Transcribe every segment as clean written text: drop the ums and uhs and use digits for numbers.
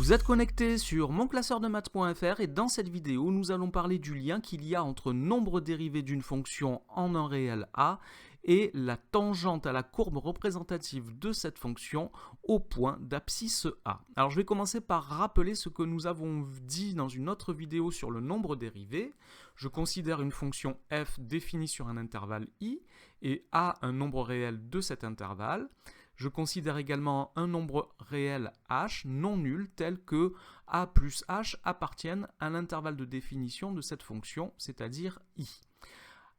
Vous êtes connecté sur monclasseurdemaths.fr et dans cette vidéo, nous allons parler du lien qu'il y a entre nombre dérivé d'une fonction en un réel a et la tangente à la courbe représentative de cette fonction au point d'abscisse a. Alors je vais commencer par rappeler ce que nous avons dit dans une autre vidéo sur le nombre dérivé. Je considère une fonction f définie sur un intervalle i et a un nombre réel de cet intervalle. Je considère également un nombre réel h non nul tel que a plus h appartiennent à l'intervalle de définition de cette fonction, c'est-à-dire i.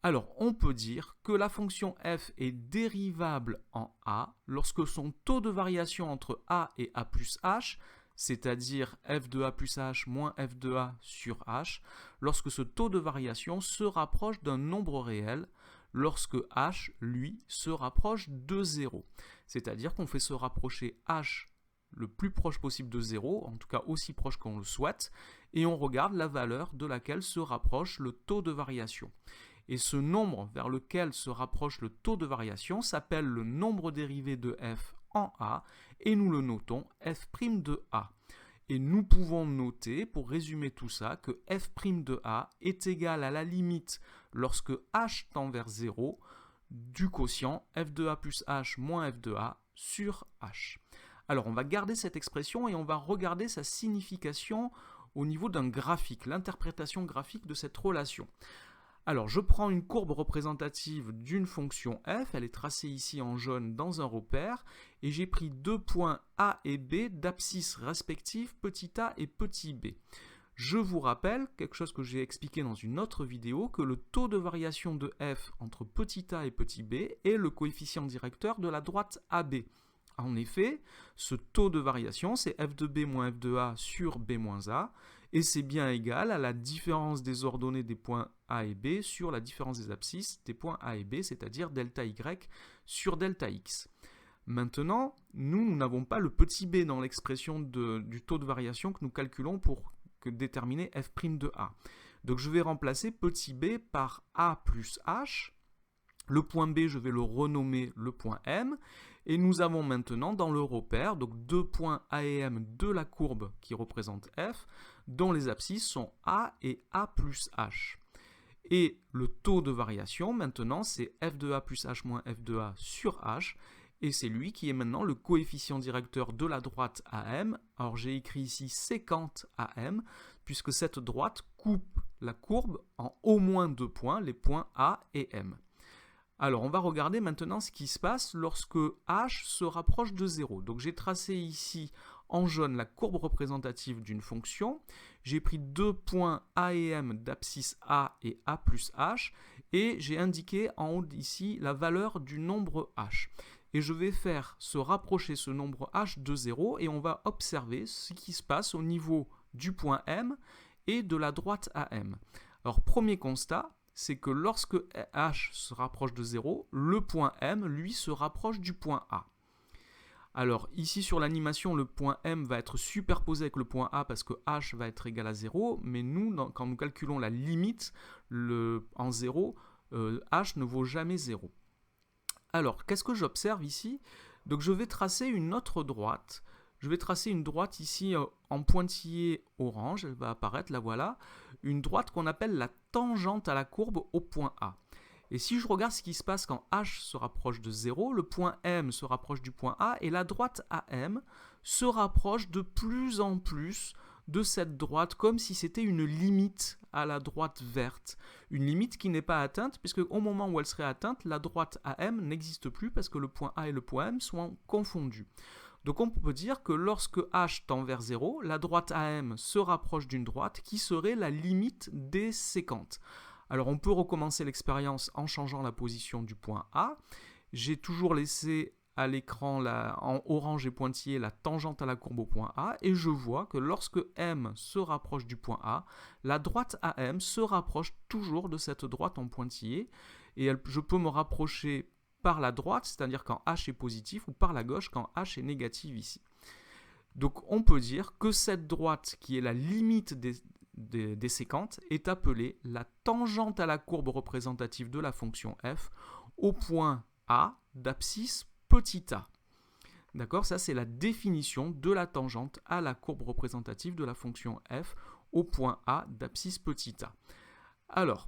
Alors, on peut dire que la fonction f est dérivable en a lorsque son taux de variation entre a et a plus h, c'est-à-dire f de a plus h moins f de a sur h, lorsque ce taux de variation se rapproche d'un nombre réel, lorsque h, lui, se rapproche de 0. C'est-à-dire qu'on fait se rapprocher h le plus proche possible de 0, en tout cas aussi proche qu'on le souhaite, et on regarde la valeur de laquelle se rapproche le taux de variation. Et ce nombre vers lequel se rapproche le taux de variation s'appelle le nombre dérivé de f en a, et nous le notons f' de a. Et nous pouvons noter, pour résumer tout ça, que f' de a est égal à la limite lorsque h tend vers 0 du quotient f de a plus h moins f de a sur h. Alors on va garder cette expression et on va regarder sa signification au niveau d'un graphique, l'interprétation graphique de cette relation. Alors je prends une courbe représentative d'une fonction f, elle est tracée ici en jaune dans un repère, et j'ai pris deux points a et b d'abscisse respectifs petit a et petit b. Je vous rappelle, quelque chose que j'ai expliqué dans une autre vidéo, que le taux de variation de f entre petit a et petit b est le coefficient directeur de la droite AB. En effet, ce taux de variation, c'est f de b moins f de a sur b moins a, et c'est bien égal à la différence des ordonnées des points a et b sur la différence des abscisses des points a et b, c'est-à-dire delta y sur delta x. Maintenant, nous n'avons pas le petit b dans l'expression du taux de variation que nous calculons pour déterminer f' de a. Donc je vais remplacer petit b par a plus h. Le point b, je vais le renommer le point m. Et nous avons maintenant dans le repère donc deux points a et m de la courbe qui représente f, dont les abscisses sont a et a plus h. Et le taux de variation maintenant c'est f de a plus h moins f de a sur h. Et c'est lui qui est maintenant le coefficient directeur de la droite AM. Alors j'ai écrit ici sécante AM, puisque cette droite coupe la courbe en au moins deux points, les points A et M. Alors on va regarder maintenant ce qui se passe lorsque H se rapproche de 0. Donc j'ai tracé ici en jaune la courbe représentative d'une fonction. J'ai pris deux points A et M d'abscisse A et A plus H, et j'ai indiqué en haut ici la valeur du nombre H. Et je vais faire se rapprocher ce nombre h de 0 et on va observer ce qui se passe au niveau du point M et de la droite AM. Alors premier constat, c'est que lorsque h se rapproche de 0, le point M, lui, se rapproche du point A. Alors ici sur l'animation, le point M va être superposé avec le point A parce que h va être égal à 0, mais nous, quand nous calculons la limite en 0, h ne vaut jamais 0. Alors, qu'est-ce que j'observe ici? Donc, je vais tracer une autre droite. Je vais tracer une droite ici en pointillé orange. Elle va apparaître, la voilà. Une droite qu'on appelle la tangente à la courbe au point A. Et si je regarde ce qui se passe quand H se rapproche de 0, le point M se rapproche du point A et la droite AM se rapproche de plus en plus de cette droite, comme si c'était une limite à la droite verte. Une limite qui n'est pas atteinte, puisque au moment où elle serait atteinte, la droite AM n'existe plus parce que le point A et le point M sont confondus. Donc on peut dire que lorsque H tend vers 0, la droite AM se rapproche d'une droite qui serait la limite des sécantes. Alors on peut recommencer l'expérience en changeant la position du point A. J'ai toujours laissé à l'écran en orange et pointillé la tangente à la courbe au point A, et je vois que lorsque M se rapproche du point A, la droite AM se rapproche toujours de cette droite en pointillé, et je peux me rapprocher par la droite, c'est-à-dire quand H est positif, ou par la gauche quand H est négatif ici. Donc on peut dire que cette droite qui est la limite des sécantes est appelée la tangente à la courbe représentative de la fonction f au point A d'abscisse petit a. D'accord, ça c'est la définition de la tangente à la courbe représentative de la fonction f au point A d'abscisse petit a. Alors,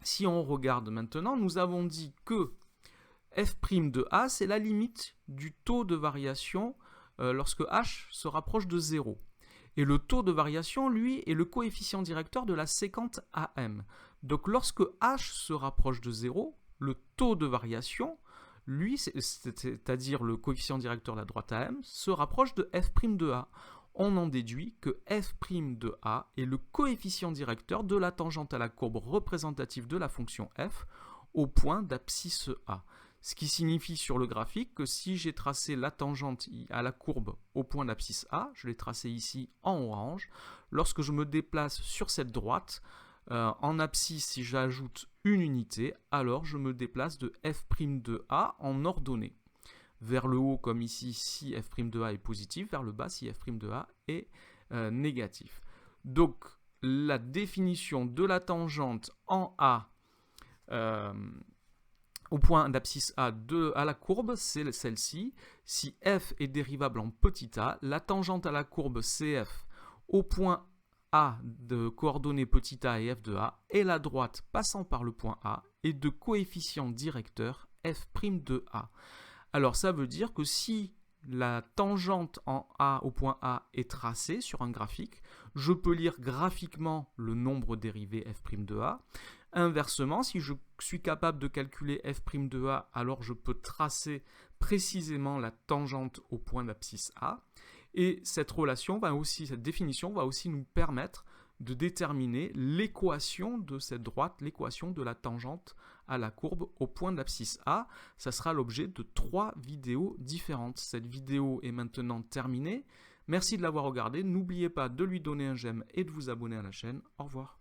si on regarde maintenant, nous avons dit que f' de a, c'est la limite du taux de variation lorsque h se rapproche de 0. Et le taux de variation, lui, est le coefficient directeur de la séquente AM. Donc lorsque h se rapproche de 0, le taux de variation, lui, c'est-à-dire le coefficient directeur de la droite AM, se rapproche de f' de a. On en déduit que f' de a est le coefficient directeur de la tangente à la courbe représentative de la fonction f au point d'abscisse a. Ce qui signifie sur le graphique que si j'ai tracé la tangente à la courbe au point d'abscisse A, je l'ai tracé ici en orange, lorsque je me déplace sur cette droite, en abscisse, si j'ajoute une unité, alors je me déplace de f' de A en ordonnée. Vers le haut, comme ici, si f' de A est positif, vers le bas, si f' de A est négatif. Donc, la définition de la tangente en A au point d'abscisse A à la courbe, c'est celle-ci. Si f est dérivable en petit a, la tangente à la courbe CF au point A de coordonnées petit a et f de a et la droite passant par le point A est de coefficient directeur f' de a. Alors ça veut dire que si la tangente en A au point A est tracée sur un graphique, je peux lire graphiquement le nombre dérivé f' de a. Inversement, si je suis capable de calculer f' de a, alors je peux tracer précisément la tangente au point d'abscisse A. Et cette relation cette définition va aussi nous permettre de déterminer l'équation de cette droite, l'équation de la tangente à la courbe au point d'abscisse A. Ça sera l'objet de 3 vidéos différentes. Cette vidéo est maintenant terminée. Merci de l'avoir regardée. N'oubliez pas de lui donner un j'aime et de vous abonner à la chaîne. Au revoir.